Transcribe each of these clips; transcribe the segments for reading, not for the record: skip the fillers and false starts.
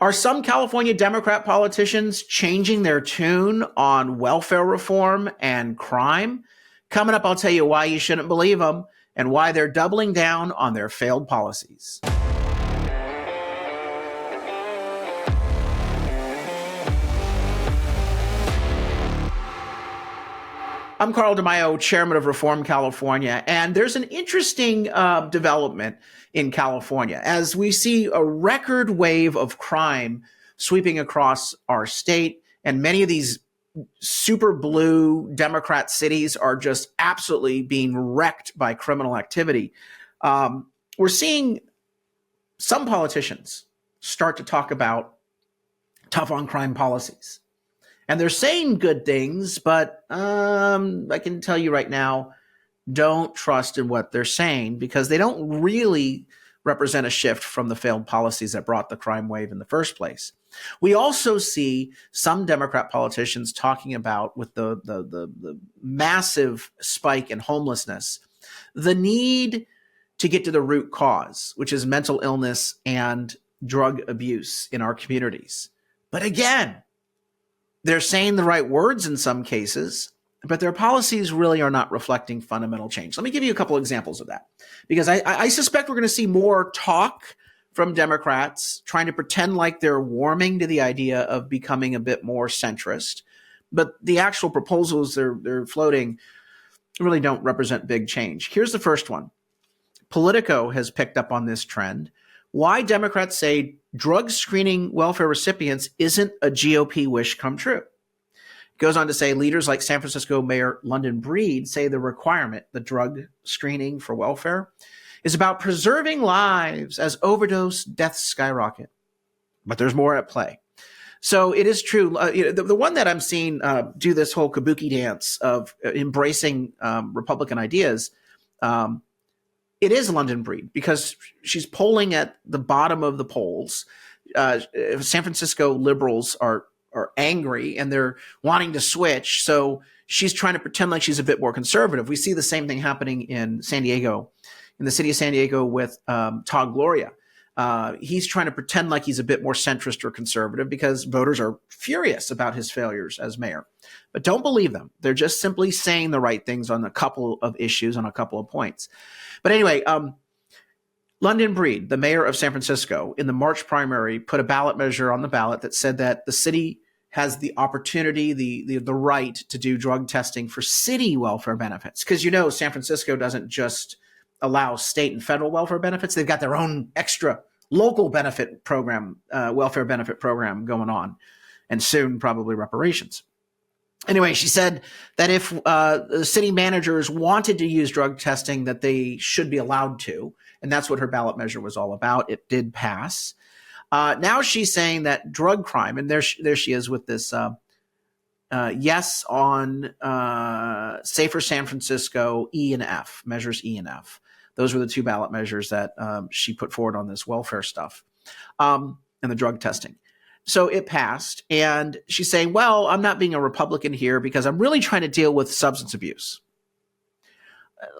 Are some California Democrat politicians changing their tune on welfare reform and crime? Coming up, I'll tell you why you shouldn't believe them and why they're doubling down on their failed policies. I'm Carl DeMaio, chairman of Reform California, and there's an interesting development in California as we see a record wave of crime sweeping across our state, and many of these super blue Democrat cities are just absolutely being wrecked by criminal activity. We're seeing some politicians start to talk about tough on crime policies. And they're saying good things, but I can tell you right now, don't trust in what they're saying because they don't really represent a shift from the failed policies that brought the crime wave in the first place. We also see some Democrat politicians talking about, with the massive spike in homelessness, the need to get to the root cause, which is mental illness and drug abuse in our communities. But again, they're saying the right words in some cases, but their policies really are not reflecting fundamental change. Let me give you a couple examples of that, because I suspect we're going to see more talk from Democrats trying to pretend like they're warming to the idea of becoming a bit more centrist, but the actual proposals they're floating really don't represent big change. Here's the first one. Politico has picked up on this trend. Why Democrats say drug screening welfare recipients isn't a GOP wish come true. It goes on to say leaders like San Francisco Mayor London Breed say the requirement, the drug screening for welfare, is about preserving lives as overdose deaths skyrocket. But there's more at play. So it is true. The one that I'm seeing do this whole kabuki dance of embracing Republican ideas, it is London Breed, because she's polling at the bottom of the polls. San Francisco liberals are angry and they're wanting to switch. So she's trying to pretend like she's a bit more conservative. We see the same thing happening in San Diego, in the city of San Diego with Todd Gloria. He's trying to pretend like he's a bit more centrist or conservative because voters are furious about his failures as mayor. But don't believe them. They're just simply saying the right things on a couple of issues, on a couple of points. But anyway, London Breed, the mayor of San Francisco, in the March primary, put a ballot measure on the ballot that said that the city has the opportunity, the right to do drug testing for city welfare benefits. Because San Francisco doesn't just allow state and federal welfare benefits. They've got their own extra local benefit program, welfare benefit program going on, and soon probably reparations. Anyway, she said that if the city managers wanted to use drug testing, that they should be allowed to. And that's what her ballot measure was all about. It did pass. Now she's saying that drug crime, and there she is with this yes on Safer San Francisco, E and F, measures E and F. Those were the two ballot measures that she put forward on this welfare stuff and the drug testing. So it passed, and she's saying, well, I'm not being a Republican here because I'm really trying to deal with substance abuse.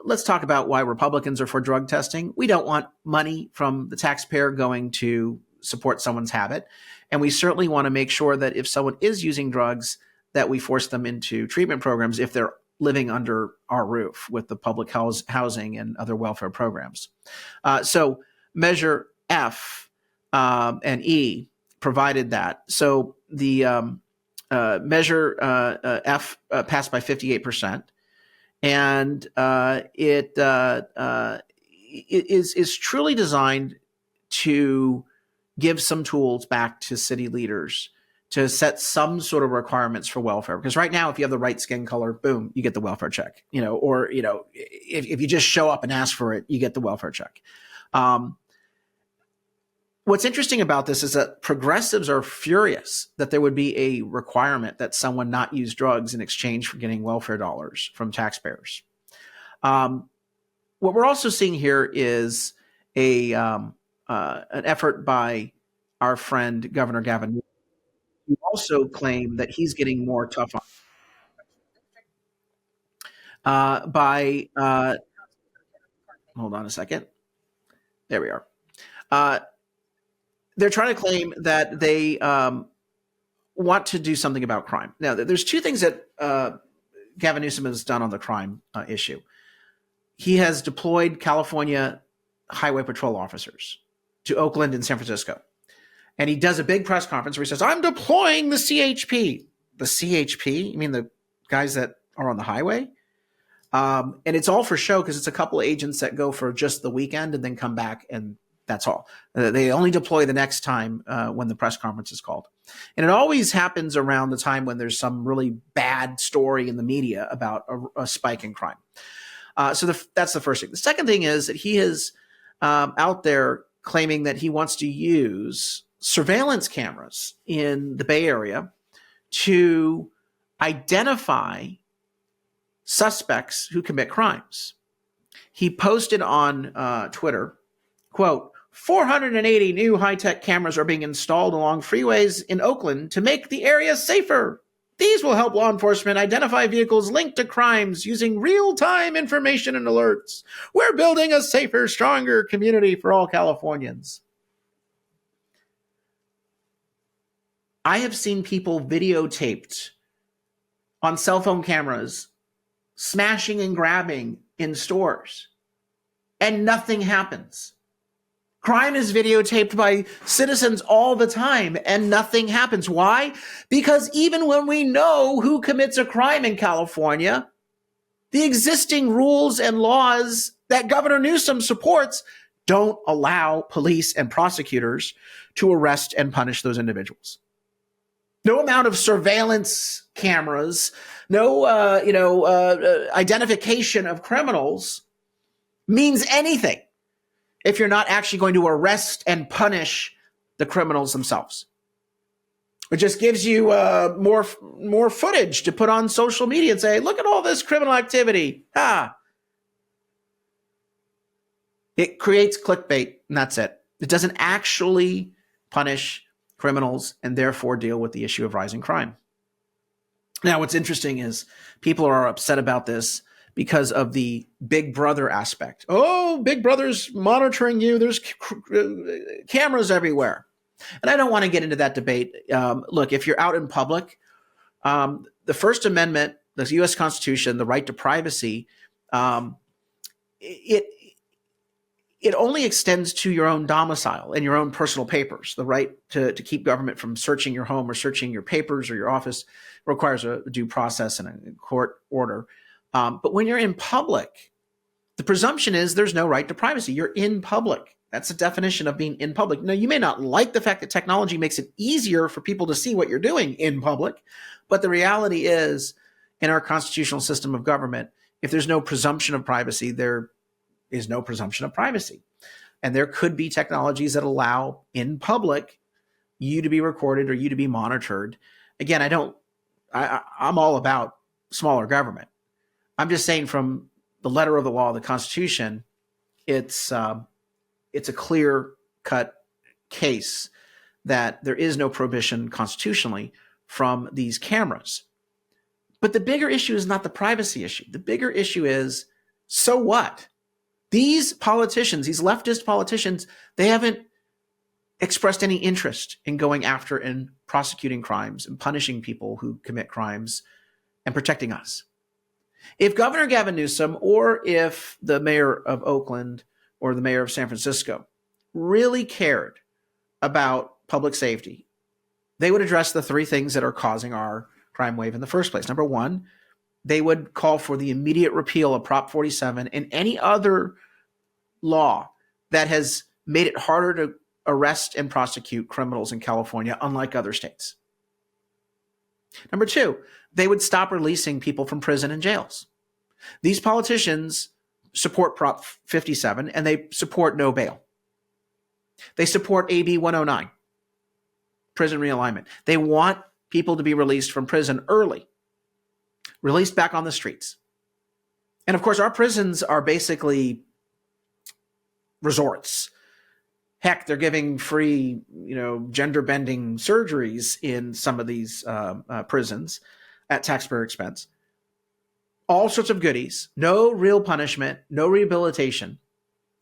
Let's talk about why Republicans are for drug testing. We don't want money from the taxpayer going to support someone's habit, and we certainly want to make sure that if someone is using drugs, that we force them into treatment programs if they're living under our roof with the public housing and other welfare programs. So Measure F and E provided that. So the Measure F passed by 58%, and it is truly designed to give some tools back to city leaders to set some sort of requirements for welfare. Because right now, if you have the right skin color, boom, you get the welfare check. Or if you just show up and ask for it, you get the welfare check. What's interesting about this is that progressives are furious that there would be a requirement that someone not use drugs in exchange for getting welfare dollars from taxpayers. What we're also seeing here is an effort by our friend Governor Gavin Newsom, who also claimed that he's getting more tough on hold on a second. There we are. they're trying to claim that they want to do something about crime. Now, there's two things that Gavin Newsom has done on the crime issue. He has deployed California highway patrol officers to Oakland and San Francisco. And he does a big press conference where he says, I'm deploying the CHP. The CHP? You mean the guys that are on the highway? And it's all for show because it's a couple of agents that go for just the weekend and then come back, and that's all. They only deploy the next time when the press conference is called. And it always happens around the time when there's some really bad story in the media about a spike in crime. So that's the first thing. The second thing is that he is out there claiming that he wants to use surveillance cameras in the Bay Area to identify suspects who commit crimes. He posted on Twitter, quote, 480 new high-tech cameras are being installed along freeways in Oakland to make the area safer. These will help law enforcement identify vehicles linked to crimes using real-time information and alerts. We're building a safer, stronger community for all Californians. I have seen people videotaped on cell phone cameras smashing and grabbing in stores, and nothing happens. Crime is videotaped by citizens all the time, and nothing happens. Why? Because even when we know who commits a crime in California, the existing rules and laws that Governor Newsom supports don't allow police and prosecutors to arrest and punish those individuals. No amount of surveillance cameras, no identification of criminals means anything if you're not actually going to arrest and punish the criminals themselves. It just gives you more footage to put on social media and say, look at all this criminal activity. It creates clickbait, and that's it. It doesn't actually punish criminals and therefore deal with the issue of rising crime. Now, what's interesting is people are upset about this because of the Big Brother aspect. Oh, Big Brother's monitoring you. There's cameras everywhere. And I don't want to get into that debate. Look, if you're out in public, the First Amendment, the U.S. Constitution, the right to privacy, it only extends to your own domicile and your own personal papers. The right to keep government from searching your home or searching your papers or your office requires a due process and a court order. But when you're in public, the presumption is there's no right to privacy. You're in public. That's the definition of being in public. Now, you may not like the fact that technology makes it easier for people to see what you're doing in public, but the reality is, in our constitutional system of government, if there's no presumption of privacy, there is no presumption of privacy. And there could be technologies that allow in public you to be recorded or you to be monitored. Again, I'm all about smaller government. I'm just saying from the letter of the law, the Constitution, it's a clear-cut case that there is no prohibition constitutionally from these cameras. But the bigger issue is not the privacy issue. The bigger issue is, so what? These politicians, these leftist politicians, they haven't expressed any interest in going after and prosecuting crimes and punishing people who commit crimes and protecting us. If Governor Gavin Newsom or if the mayor of Oakland or the mayor of San Francisco really cared about public safety, they would address the three things that are causing our crime wave in the first place. Number one, they would call for the immediate repeal of Prop 47 and any other law that has made it harder to arrest and prosecute criminals in California, unlike other states. Number two, they would stop releasing people from prison and jails. These politicians support Prop 57 and they support no bail. They support AB 109, prison realignment. They want people to be released from prison early, released back on the streets. And of course, our prisons are basically resorts. Heck, they're giving free, gender-bending surgeries in some of these prisons at taxpayer expense. All sorts of goodies, no real punishment, no rehabilitation,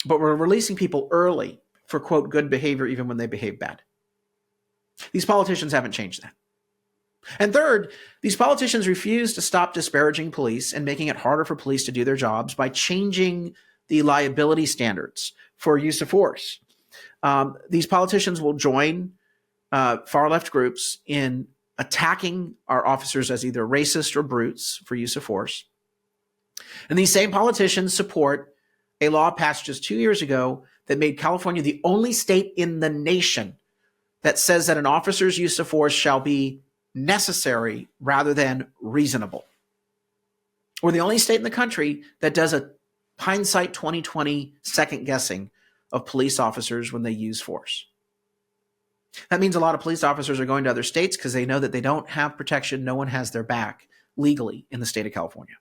but we're releasing people early for, quote, good behavior even when they behave bad. These politicians haven't changed that. And third, these politicians refuse to stop disparaging police and making it harder for police to do their jobs by changing the liability standards for use of force. These politicians will join far-left groups in attacking our officers as either racist or brutes for use of force. And these same politicians support a law passed just 2 years ago that made California the only state in the nation that says that an officer's use of force shall be necessary rather than reasonable. We're the only state in the country that does a hindsight 2020 second guessing of police officers when they use force. That means a lot of police officers are going to other states because they know that they don't have protection. No one has their back legally in the state of California.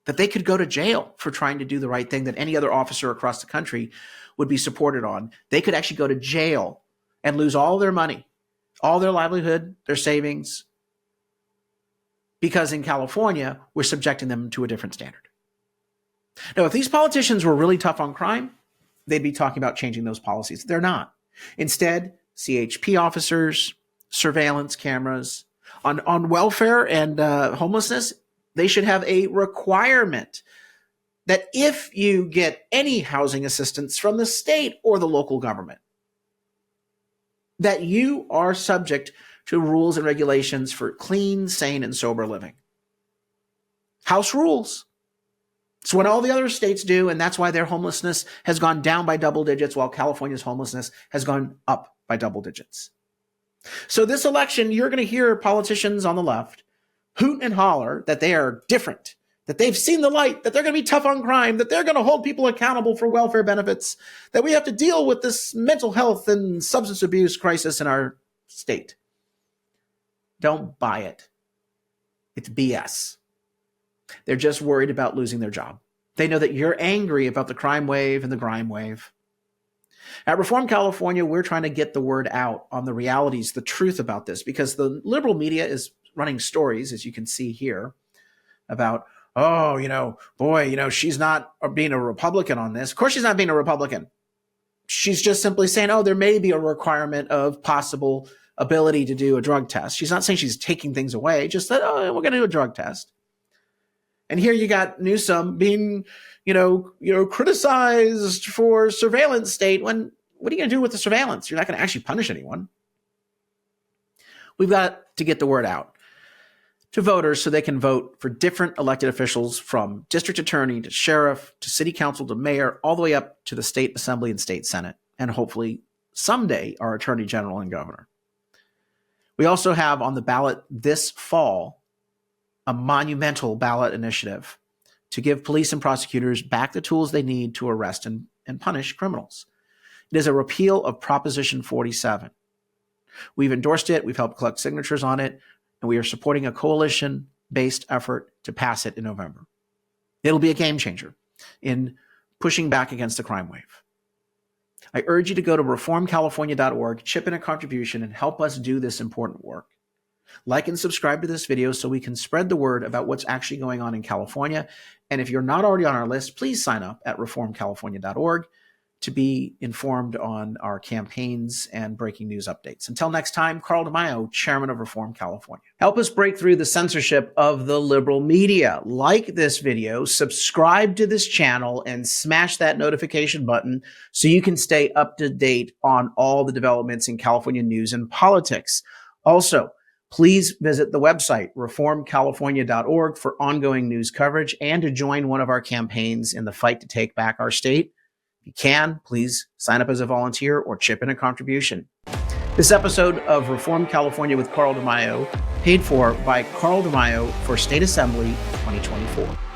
That they could go to jail for trying to do the right thing that any other officer across the country would be supported on. They could actually go to jail and lose all their money, all their livelihood, their savings, because in California, we're subjecting them to a different standard. Now, if these politicians were really tough on crime, they'd be talking about changing those policies. They're not. Instead, CHP officers, surveillance cameras, on welfare and homelessness, they should have a requirement that if you get any housing assistance from the state or the local government, that you are subject to rules and regulations for clean, sane, and sober living. House rules. It's what all the other states do, and that's why their homelessness has gone down by double digits while California's homelessness has gone up by double digits. So this election, you're going to hear politicians on the left hoot and holler that they are different, that they've seen the light, that they're going to be tough on crime, that they're going to hold people accountable for welfare benefits, that we have to deal with this mental health and substance abuse crisis in our state. Don't buy it. It's BS. They're just worried about losing their job. They know that you're angry about the crime wave and the grime wave. At Reform California, we're trying to get the word out on the realities, the truth about this, because the liberal media is running stories, as you can see here, about, she's not being a Republican on this. Of course she's not being a Republican. She's just simply saying, there may be a requirement of possible ability to do a drug test. She's not saying she's taking things away, just that, we're going to do a drug test. And here you got Newsom being, criticized for surveillance state when, what are you going to do with the surveillance? You're not going to actually punish anyone. We've got to get the word out to voters so they can vote for different elected officials from district attorney to sheriff to city council to mayor, all the way up to the state assembly and state senate, and hopefully someday our attorney general and governor. We also have on the ballot this fall a monumental ballot initiative to give police and prosecutors back the tools they need to arrest and punish criminals. It is a repeal of Proposition 47. We've endorsed it, we've helped collect signatures on it, and we are supporting a coalition-based effort to pass it in November. It'll be a game changer in pushing back against the crime wave. I urge you to go to reformcalifornia.org, chip in a contribution, and help us do this important work. Like and subscribe to this video so we can spread the word about what's actually going on in California. And if you're not already on our list, please sign up at reformcalifornia.org to be informed on our campaigns and breaking news updates. Until next time, Carl DeMaio, Chairman of Reform California. Help us break through the censorship of the liberal media. Like this video, subscribe to this channel, and smash that notification button so you can stay up to date on all the developments in California news and politics. Also, please visit the website, reformcalifornia.org, for ongoing news coverage and to join one of our campaigns in the fight to take back our state. If you can, please sign up as a volunteer or chip in a contribution. This episode of Reform California with Carl DeMaio, paid for by Carl DeMaio for State Assembly 2024.